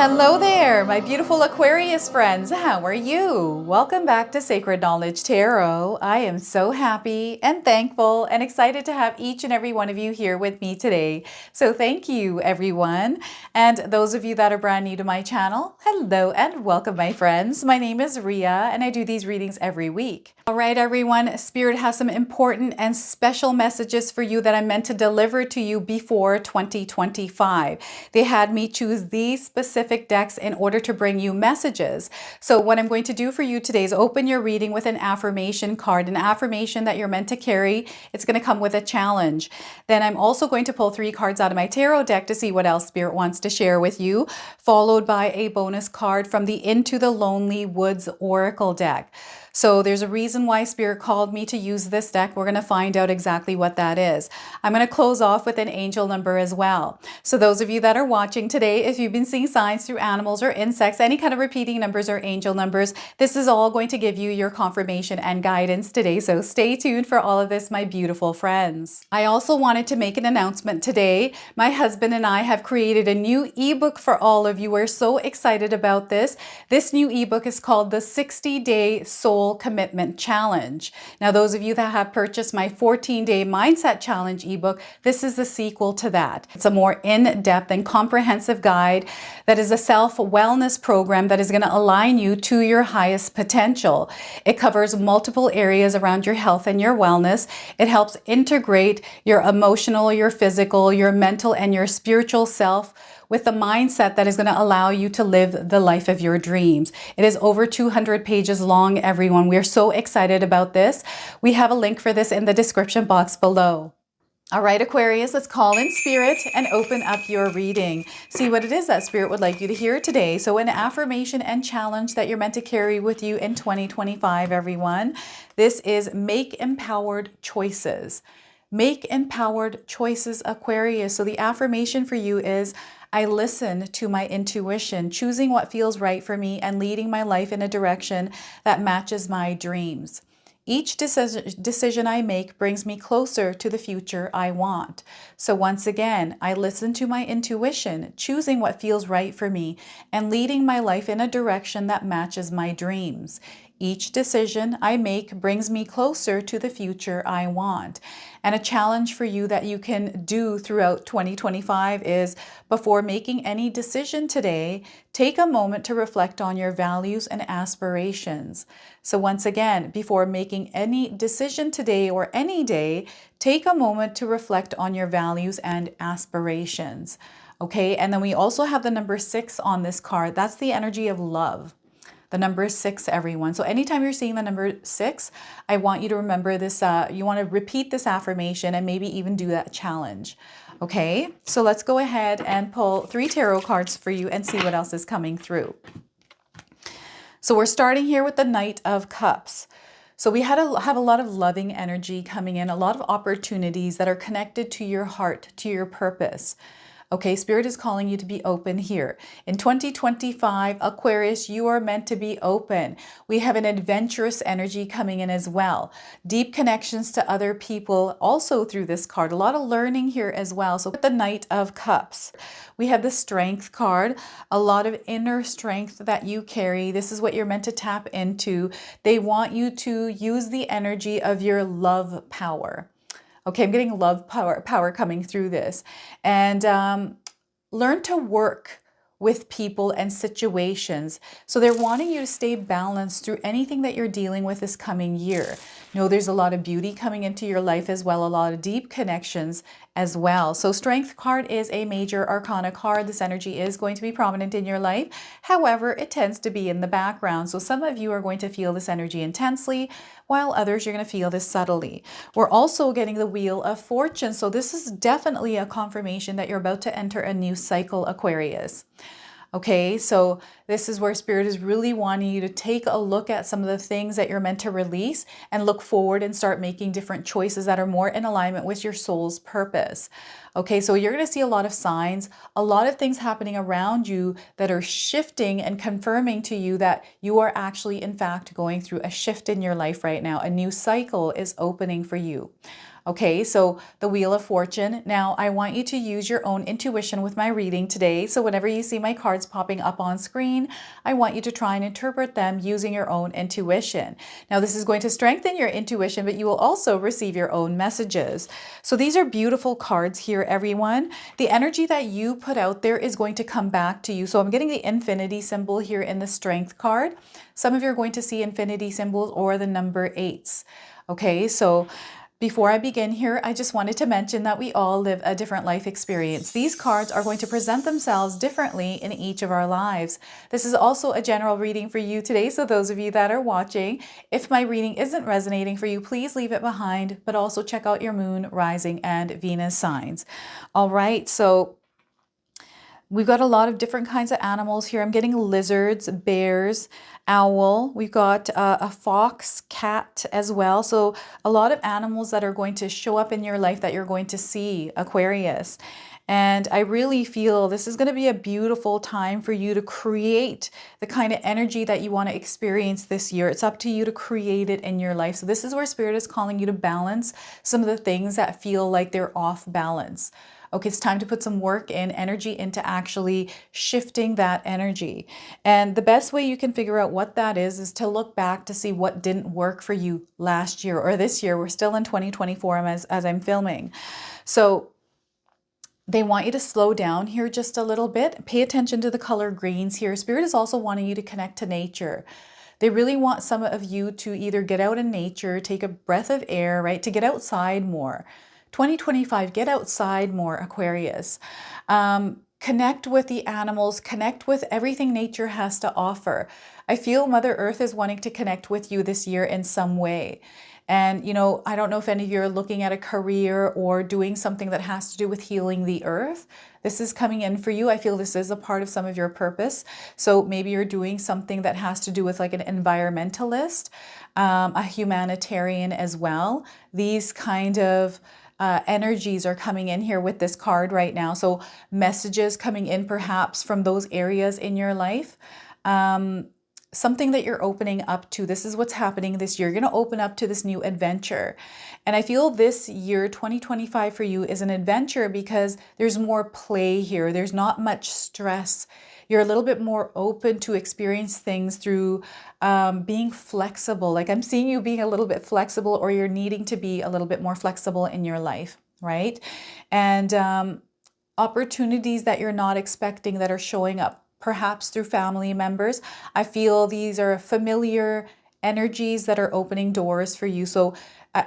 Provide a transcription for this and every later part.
Hello there, my beautiful Aquarius friends. How are you? Welcome back to Sacred Knowledge Tarot. I am so happy and thankful and excited to have each and every one of you here with me today. So thank you, everyone. And those of you that are brand new to my channel, hello and welcome, my friends. My name is Ria and I do these readings every week. All right, everyone, Spirit has some important and special messages for you that I meant to deliver to you before 2025. They had me choose these specific decks in order to bring you messages. So what I'm going to do for you today is open your reading with an affirmation card, an affirmation that you're meant to carry. It's going to come with a challenge. Then I'm also going to pull 3 cards out of my tarot deck to see what else Spirit wants to share with you, followed by a bonus card from the Into the Lonely Woods Oracle deck. So there's a reason why Spirit called me to use this deck. We're going to find out exactly what that is. I'm going to close off with an angel number as well. So those of you that are watching today, if you've been seeing signs through animals or insects, any kind of repeating numbers or angel numbers, this is all going to give you your confirmation and guidance today. So stay tuned for all of this, my beautiful friends. I also wanted to make an announcement today. My husband and I have created a new ebook for all of you. We're so excited about this. This new ebook is called the 60-Day Soul Commitment Challenge. Now, those of you that have purchased my 14-Day Mindset Challenge ebook, this is the sequel to that. It's a more in-depth and comprehensive guide that is a self-wellness program that is going to align you to your highest potential. It covers multiple areas around your health and your wellness. It helps integrate your emotional, your physical, your mental, and your spiritual self with the mindset that is going to allow you to live the life of your dreams. It is over 200 pages long, everyone. We're so excited about this. We have a link for this in the description box below. All right, Aquarius, let's call in Spirit and open up your reading. See what it is that Spirit would like you to hear today. So an affirmation and challenge that you're meant to carry with you in 2025, everyone. This is make empowered choices. Make empowered choices, Aquarius. So the affirmation for you is, I listen to my intuition, choosing what feels right for me and leading my life in a direction that matches my dreams. Each decision I make brings me closer to the future I want. So once again, I listen to my intuition, choosing what feels right for me and leading my life in a direction that matches my dreams. Each decision I make brings me closer to the future I want. And a challenge for you that you can do throughout 2025 is, before making any decision today, take a moment to reflect on your values and aspirations. So once again, before making any decision today or any day, take a moment to reflect on your values and aspirations. Okay, and then we also have the number 6 on this card. That's the energy of love. The number 6, everyone. So anytime you're seeing the number 6, I want you to remember this. You want to repeat this affirmation and maybe even do that challenge. Okay, so let's go ahead and pull 3 tarot cards for you and see what else is coming through. So we're starting here with the Knight of Cups. So we have a lot of loving energy coming in, a lot of opportunities that are connected to your heart, to your purpose. Okay, Spirit is calling you to be open here. In 2025, Aquarius, you are meant to be open. We have an adventurous energy coming in as well. Deep connections to other people also through this card. A lot of learning here as well. So with the Knight of Cups, we have the Strength card. A lot of inner strength that you carry. This is what you're meant to tap into. They want you to use the energy of your love power. Okay, I'm getting love power coming through this. And learn to work with people and situations. So they're wanting you to stay balanced through anything that you're dealing with this coming year. You know, there's a lot of beauty coming into your life as well, a lot of deep connections as well. So Strength card is a major arcana card. This energy is going to be prominent in your life. However, it tends to be in the background. So some of you are going to feel this energy intensely, while others you're going to feel this subtly. We're also getting the Wheel of Fortune. So this is definitely a confirmation that you're about to enter a new cycle, Aquarius. Okay, so this is where Spirit is really wanting you to take a look at some of the things that you're meant to release and look forward and start making different choices that are more in alignment with your soul's purpose. Okay, so you're going to see a lot of signs, a lot of things happening around you that are shifting and confirming to you that you are actually, in fact, going through a shift in your life right now. A new cycle is opening for you. Okay, so the Wheel of Fortune. Now, I want you to use your own intuition with my reading today. So whenever you see my cards popping up on screen, I want you to try and interpret them using your own intuition. Now, this is going to strengthen your intuition, but you will also receive your own messages. So these are beautiful cards here, everyone. The energy that you put out there is going to come back to you. So I'm getting the infinity symbol here in the Strength card. Some of you are going to see infinity symbols or the number 8s. Okay, so before I begin here, I just wanted to mention that we all live a different life experience. These cards are going to present themselves differently in each of our lives. This is also a general reading for you today, so those of you that are watching, if my reading isn't resonating for you, please leave it behind, but also check out your moon, rising, and Venus signs. All right, so we've got a lot of different kinds of animals here. I'm getting lizards, bears, owl. We've got a fox, cat as well. So a lot of animals that are going to show up in your life that you're going to see, Aquarius. And I really feel this is going to be a beautiful time for you to create the kind of energy that you want to experience this year. It's up to you to create it in your life. So this is where Spirit is calling you to balance some of the things that feel like they're off balance. Okay, it's time to put some work and energy into actually shifting that energy. And the best way you can figure out what that is to look back to see what didn't work for you last year or this year. We're still in 2024 as I'm filming. So they want you to slow down here just a little bit. Pay attention to the color greens here. Spirit is also wanting you to connect to nature. They really want some of you to either get out in nature, take a breath of air, right? To get outside more. 2025, get outside more, Aquarius. Connect with the animals, connect with everything nature has to offer. I feel Mother Earth is wanting to connect with you this year in some way. And, you know, I don't know if any of you are looking at a career or doing something that has to do with healing the earth. This is coming in for you. I feel this is a part of some of your purpose. So maybe you're doing something that has to do with like an environmentalist, a humanitarian as well. These kind of energies are coming in here with this card right now. So messages coming in perhaps from those areas in your life. Something that you're opening up to. This is what's happening this year. You're going to open up to this new adventure. And I feel this year, 2025 for you is an adventure because there's more play here. There's not much stress. You're a little bit more open to experience things through being flexible. Like I'm seeing you being a little bit flexible, or you're needing to be a little bit more flexible in your life, right? And opportunities that you're not expecting that are showing up, perhaps through family members. I feel these are familiar energies that are opening doors for you. So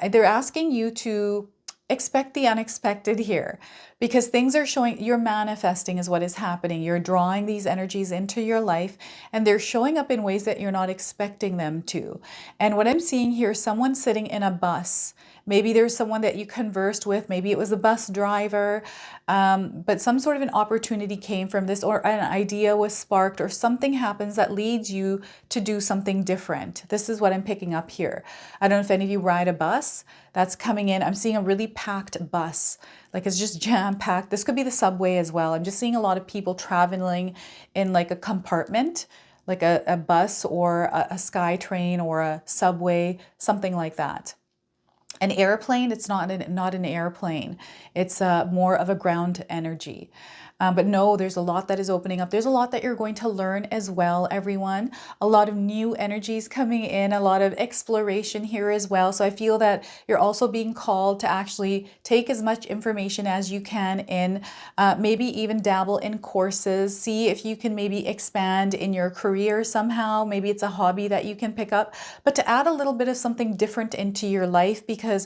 they're asking you to expect the unexpected here, because things are showing, you're manifesting is what is happening. You're drawing these energies into your life and they're showing up in ways that you're not expecting them to. And what I'm seeing here, someone sitting in a bus. Maybe there's someone that you conversed with. Maybe it was a bus driver, but some sort of an opportunity came from this, or an idea was sparked, or something happens that leads you to do something different. This is what I'm picking up here. I don't know if any of you ride a bus that's coming in. I'm seeing a really packed bus, like it's just jam packed. This could be the subway as well. I'm just seeing a lot of people traveling in like a compartment, like a bus or a sky train or a subway, something like that. An airplane, it's not an airplane. It's more of a ground energy. But no, there's a lot that is opening up. There's a lot that you're going to learn as well, everyone. A lot of new energies coming in, a lot of exploration here as well. So I feel that you're also being called to actually take as much information as you can in, maybe even dabble in courses, see if you can maybe expand in your career somehow. Maybe it's a hobby that you can pick up, but to add a little bit of something different into your life, because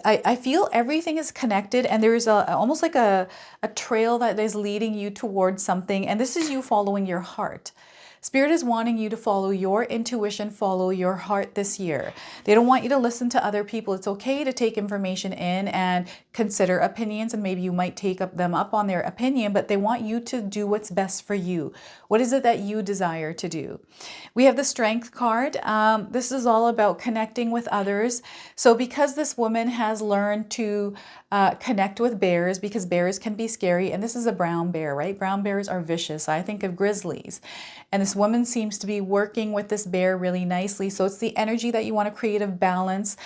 I feel everything is connected and there's almost like a trail that is leading you towards something. And this is you following your heart. Spirit is wanting you to follow your intuition, follow your heart this year. They don't want you to listen to other people. It's okay to take information in and consider opinions, and maybe you might take them up on their opinion, but they want you to do what's best for you. What is it that you desire to do? We have the Strength card. This is all about connecting with others. So because this woman has learned to connect with bears, because bears can be scary, and this is a brown bear, right? Brown bears are vicious. I think of grizzlies. And the this woman seems to be working with this bear really nicely. So it's the energy that you want to create a balance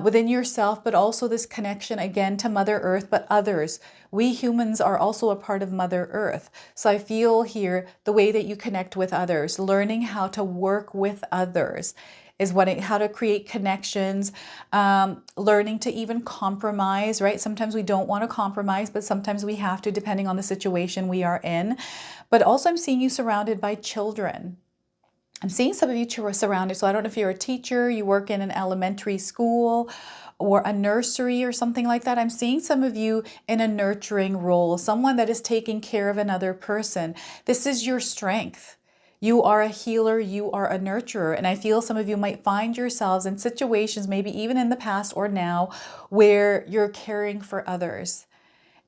within yourself, but also this connection again to Mother Earth, but others. We humans are also a part of Mother Earth. So I feel here the way that you connect with others, learning how to work with others is how to create connections, learning to even compromise, right? Sometimes we don't want to compromise, but sometimes we have to, depending on the situation we are in. But also I'm seeing you surrounded by children. I'm seeing some of you surrounded. So I don't know if you're a teacher, you work in an elementary school or a nursery or something like that. I'm seeing some of you in a nurturing role, someone that is taking care of another person. This is your strength. You are a healer, you are a nurturer. And I feel some of you might find yourselves in situations, maybe even in the past or now, where you're caring for others.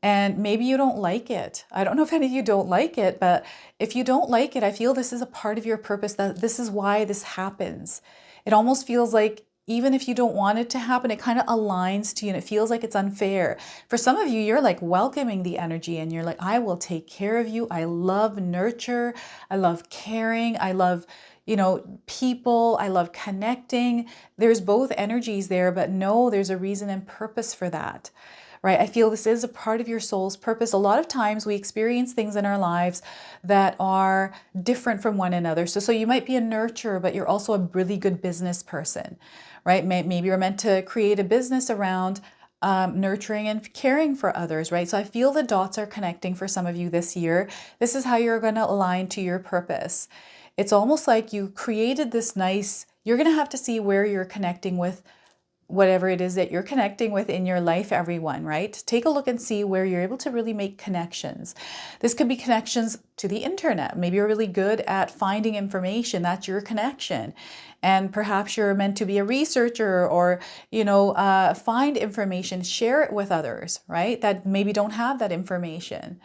And maybe you don't like it. I don't know if any of you don't like it, but if you don't like it, I feel this is a part of your purpose, that this is why this happens. It almost feels like even if you don't want it to happen, it kind of aligns to you and it feels like it's unfair. For some of you, you're like welcoming the energy and you're like, I will take care of you. I love nurture. I love caring. I love, people. I love connecting. There's both energies there, but no, there's a reason and purpose for that. Right? I feel this is a part of your soul's purpose. A lot of times we experience things in our lives that are different from one another. So you might be a nurturer, but you're also a really good business person, right? Maybe you're meant to create a business around nurturing and caring for others, right? So I feel the dots are connecting for some of you this year. This is how you're going to align to your purpose. It's almost like you created this you're going to have to see where you're connecting with whatever it is that you're connecting with in your life, everyone, right? Take a look and see where you're able to really make connections. This could be connections to the internet. Maybe you're really good at finding information. That's your connection. And perhaps you're meant to be a researcher or, find information, share it with others, right? That maybe don't have that information.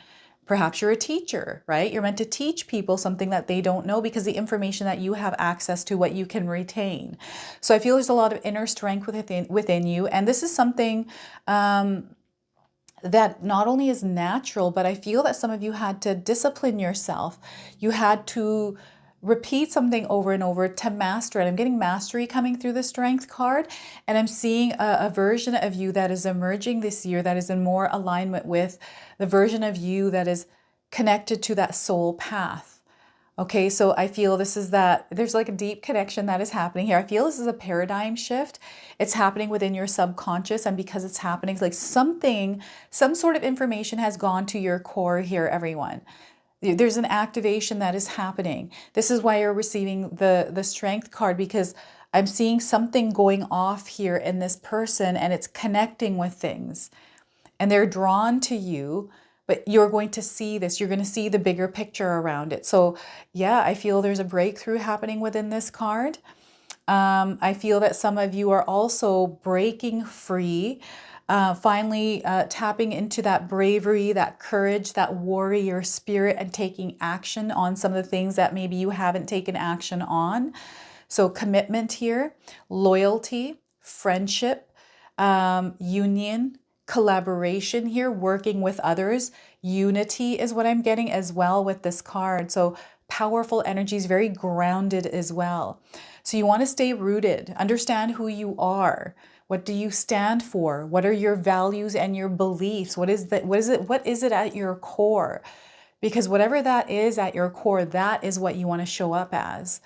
Perhaps you're a teacher, right? You're meant to teach people something that they don't know because the information that you have access to, what you can retain. So I feel there's a lot of inner strength within you. And this is something that not only is natural, but I feel that some of you had to discipline yourself. You had to repeat something over and over to master it. I'm getting mastery coming through the strength card. And I'm seeing a version of you that is emerging this year that is in more alignment with the version of you that is connected to that soul path. Okay, so I feel there's like a deep connection that is happening here. I feel this is a paradigm shift. It's happening within your subconscious, and because it's happening, it's like some sort of information has gone to your core here, everyone. There's an activation that is happening. This is why you're receiving the strength card, because I'm seeing something going off here in this person and it's connecting with things and they're drawn to you, but you're going to see this. You're going to see the bigger picture around it. So yeah, I feel there's a breakthrough happening within this card. I feel that some of you are also breaking free. Finally tapping into that bravery, that courage, that warrior spirit, and taking action on some of the things that maybe you haven't taken action on. So commitment here, loyalty, friendship, union, collaboration here, working with others. Unity is what I'm getting as well with this card. So powerful energies, very grounded as well. So you want to stay rooted, understand who you are. What do you stand for? What are your values and your beliefs? What is it at your core? Because whatever that is at your core, that is what you want to show up as.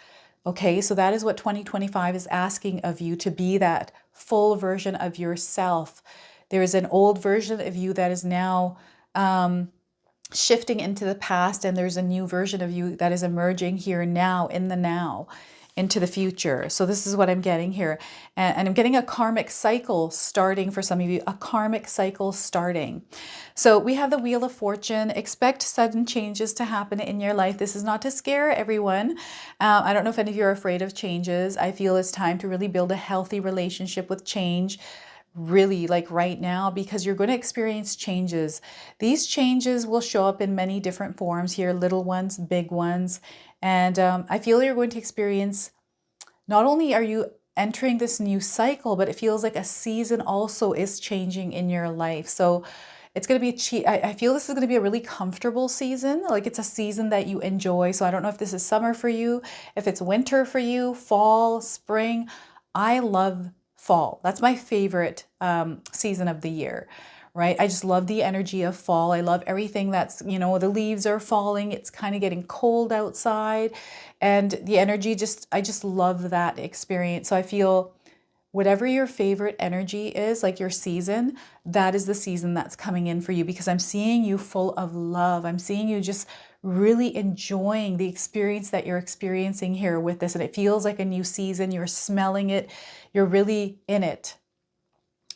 Okay, so that is what 2025 is asking of you, to be that full version of yourself. There is an old version of you that is now shifting into the past, and there's a new version of you that is emerging here now, in the now, into the future. So this is what I'm getting here. And I'm getting a karmic cycle starting for some of you, a karmic cycle starting. So we have the Wheel of Fortune. Expect sudden changes to happen in your life. This is not to scare everyone. I don't know if any of you are afraid of changes. I feel it's time to really build a healthy relationship with change. Really, like right now, because you're going to experience changes. These changes will show up in many different forms here, little ones, big ones. And I feel you're going to experience, not only are you entering this new cycle, but it feels like a season also is changing in your life. So It's going to be I feel this is going to be a really comfortable season. Like it's a season that you enjoy. So I don't know if this is summer for you, if it's winter for you, fall, spring. I love fall. That's my favorite season of the year, right? I just love the energy of fall. I love everything that's, you know, the leaves are falling. It's kind of getting cold outside, and the energy I just love that experience. So I feel whatever your favorite energy is, like your season, that is the season that's coming in for you, because I'm seeing you full of love. I'm seeing you just really enjoying the experience that you're experiencing here with this. And it feels like a new season. You're smelling it. You're really in it.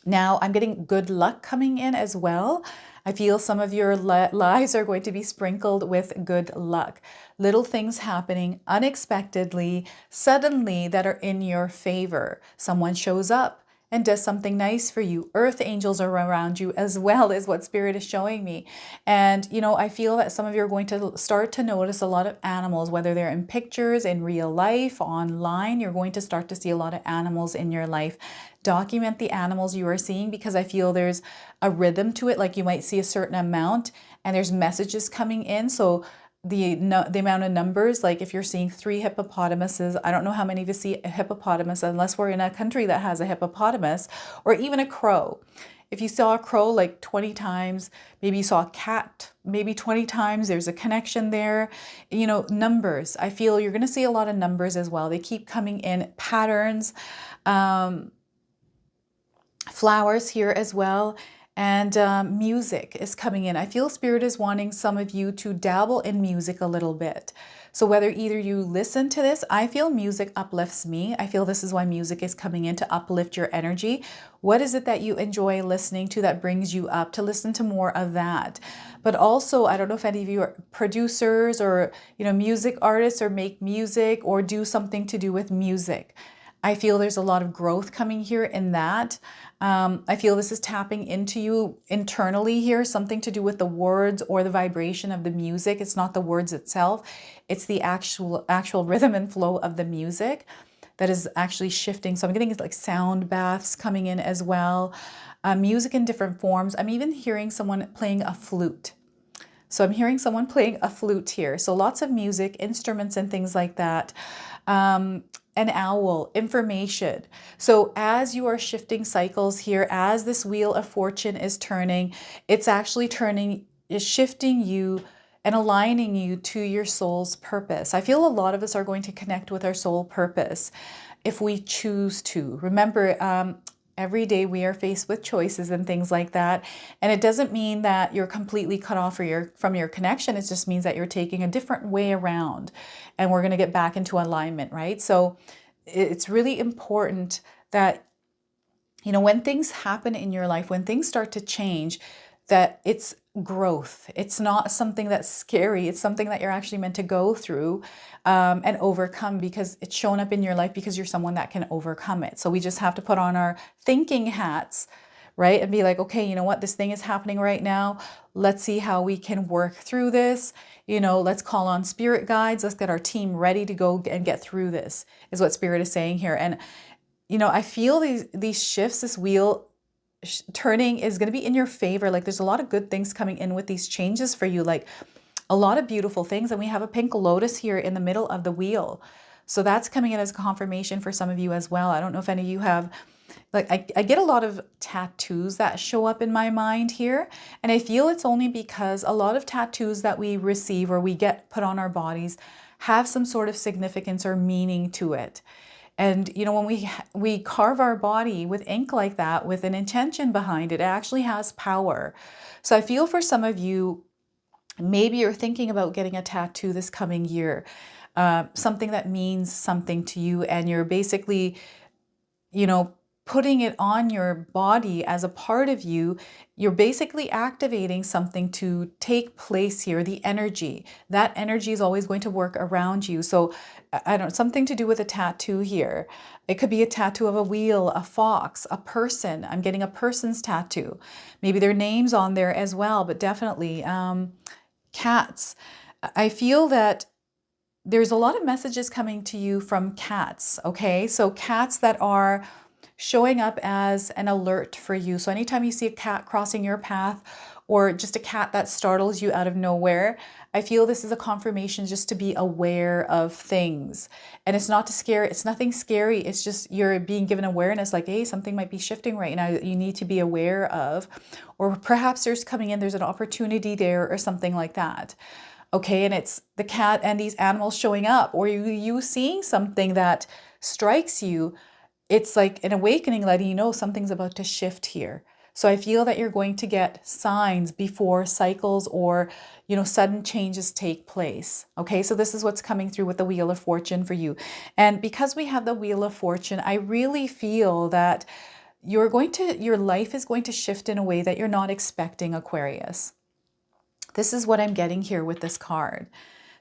Now I'm getting good luck coming in as well. I feel some of your lives are going to be sprinkled with good luck. Little things happening unexpectedly, suddenly, that are in your favor. Someone shows up and does something nice for you. Earth angels are around you as well, is what Spirit is showing me. And, you know, I feel that some of you are going to start to notice a lot of animals, whether they're in pictures, in real life, online. You're going to start to see a lot of animals in your life. Document the animals you are seeing, because I feel there's a rhythm to it. Like you might see a certain amount and there's messages coming in. So the amount of numbers, like if you're seeing 3 hippopotamuses, I don't know how many of you see a hippopotamus unless we're in a country that has a hippopotamus, or even a crow. If you saw a crow like 20 times, maybe you saw a cat maybe 20 times, there's a connection there. You know, numbers. I feel you're going to see a lot of numbers as well. They keep coming in, patterns, flowers here as well. And music is coming in. I feel Spirit is wanting some of you to dabble in music a little bit. So whether either you listen to this, I feel music uplifts me. I feel this is why music is coming in, to uplift your energy. What is it that you enjoy listening to that brings you up? To listen to more of that. But also, I don't know if any of you are producers or, you know, music artists, or make music or do something to do with music. I feel there's a lot of growth coming here in that. I feel this is tapping into you internally here, something to do with the words or the vibration of the music. It's not the words itself. It's the actual rhythm and flow of the music that is actually shifting. So I'm getting like sound baths coming in as well. Music in different forms. I'm even hearing someone playing a flute. So I'm hearing someone playing a flute here. So lots of music, instruments and things like that. An owl, information. So as you are shifting cycles here, as this wheel of fortune is turning, it's actually shifting you and aligning you to your soul's purpose. I feel a lot of us are going to connect with our soul purpose if we choose to. Remember, every day we are faced with choices and things like that. And it doesn't mean that you're completely cut off from your connection. It just means that you're taking a different way around, and we're going to get back into alignment, right? So it's really important that, you know, when things happen in your life, when things start to change, that it's growth. It's not something that's scary. It's something that you're actually meant to go through and overcome, because it's shown up in your life because you're someone that can overcome it. So we just have to put on our thinking hats, right? And be like, okay, you know what? This thing is happening right now. Let's see how we can work through this. You know, let's call on spirit guides. Let's get our team ready to go and get through this, is what Spirit is saying here. And, you know, I feel these shifts, this wheel turning is going to be in your favor. Like there's a lot of good things coming in with these changes for you, like a lot of beautiful things. And we have a pink lotus here in the middle of the wheel. So that's coming in as confirmation for some of you as well. I don't know if any of you have, like, I get a lot of tattoos that show up in my mind here. And I feel it's only because a lot of tattoos that we receive or we get put on our bodies have some sort of significance or meaning to it. And, you know, when we carve our body with ink like that, with an intention behind it, it actually has power. So I feel for some of you, maybe you're thinking about getting a tattoo this coming year, something that means something to you, and you're basically, you know, putting it on your body as a part of you. You're basically activating something to take place here. The energy, that energy is always going to work around you. So I don't know, something to do with a tattoo here. It could be a tattoo of a wheel, a fox, a person. I'm getting a person's tattoo. Maybe their name's on there as well, but definitely cats. I feel that there's a lot of messages coming to you from cats, okay? So cats that are showing up as an alert for you. So anytime you see a cat crossing your path, or just a cat that startles you out of nowhere, I feel this is a confirmation just to be aware of things. And it's not to scare, it's nothing scary. It's just you're being given awareness like, hey, something might be shifting right now that you need to be aware of. Or perhaps there's an opportunity there or something like that. Okay, and it's the cat and these animals showing up, or you seeing something that strikes you. It's like an awakening, letting you know something's about to shift here. So I feel that you're going to get signs before cycles or, sudden changes take place. Okay, so this is what's coming through with the Wheel of Fortune for you. And because we have the Wheel of Fortune, I really feel that your life is going to shift in a way that you're not expecting, Aquarius. This is what I'm getting here with this card.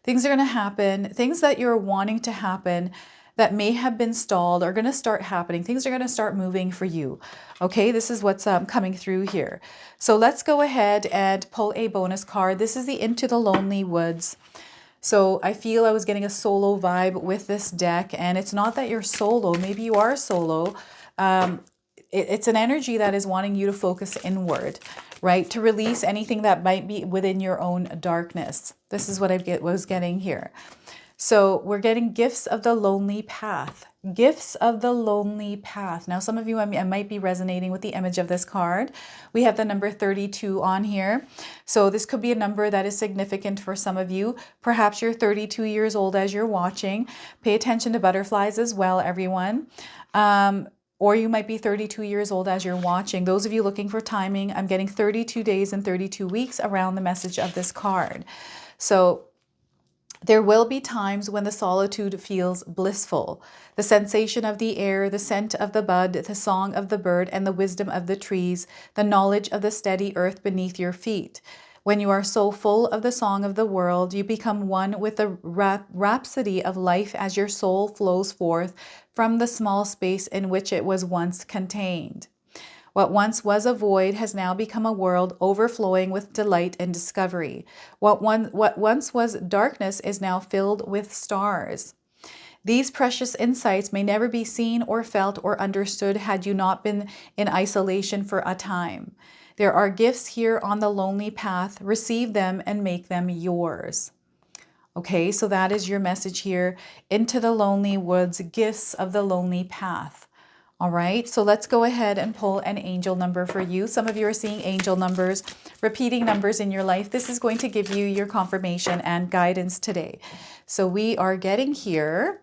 Things are going to happen, things that you're wanting to happen that may have been stalled are going to start happening. Things are going to start moving for you. Okay, this is what's coming through here. So let's go ahead and pull a bonus card. This is the Into the Lonely Woods. So I feel I was getting a solo vibe with this deck, and it's not that you're solo. Maybe you are solo. It's an energy that is wanting you to focus inward, right? To release anything that might be within your own darkness. This is what I was getting here. So we're getting gifts of the lonely path. Gifts of the lonely path. Now, some of you, I might be resonating with the image of this card. We have the number 32 on here. So this could be a number that is significant for some of you. Perhaps you're 32 years old as you're watching. Pay attention to butterflies as well, everyone. Or you might be 32 years old as you're watching. Those of you looking for timing, I'm getting 32 days and 32 weeks around the message of this card. So there will be times when the solitude feels blissful. The sensation of the air, the scent of the bud, the song of the bird, and the wisdom of the trees, the knowledge of the steady earth beneath your feet. When you are so full of the song of the world, you become one with the rhapsody of life as your soul flows forth from the small space in which it was once contained. What once was a void has now become a world overflowing with delight and discovery. What once was darkness is now filled with stars. These precious insights may never be seen or felt or understood had you not been in isolation for a time. There are gifts here on the lonely path. Receive them and make them yours. Okay, so that is your message here. Into the lonely woods, gifts of the lonely path. All right, so let's go ahead and pull an angel number for you. Some of you are seeing angel numbers, repeating numbers in your life. This is going to give you your confirmation and guidance today. So we are getting here,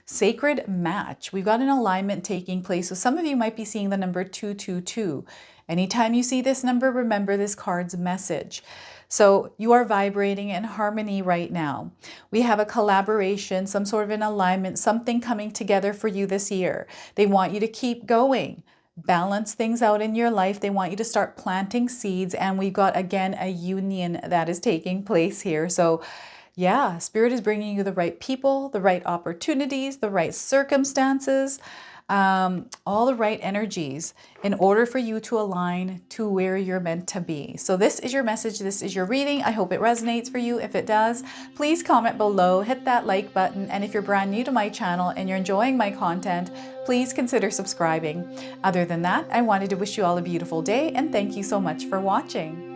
sacred match. We've got an alignment taking place. So some of you might be seeing the number 222. Anytime you see this number, remember this card's message. So you are vibrating in harmony right now. We have a collaboration, some sort of an alignment, something coming together for you this year. They want you to keep going, balance things out in your life. They want you to start planting seeds. And we've got, again, a union that is taking place here. So yeah, Spirit is bringing you the right people, the right opportunities, the right circumstances, all the right energies in order for you to align to where you're meant to be. So this is your message. This is your reading. I hope it resonates for you. If it does, please comment below, hit that like button. And if you're brand new to my channel and you're enjoying my content, please consider subscribing. Other than that, I wanted to wish you all a beautiful day and thank you so much for watching.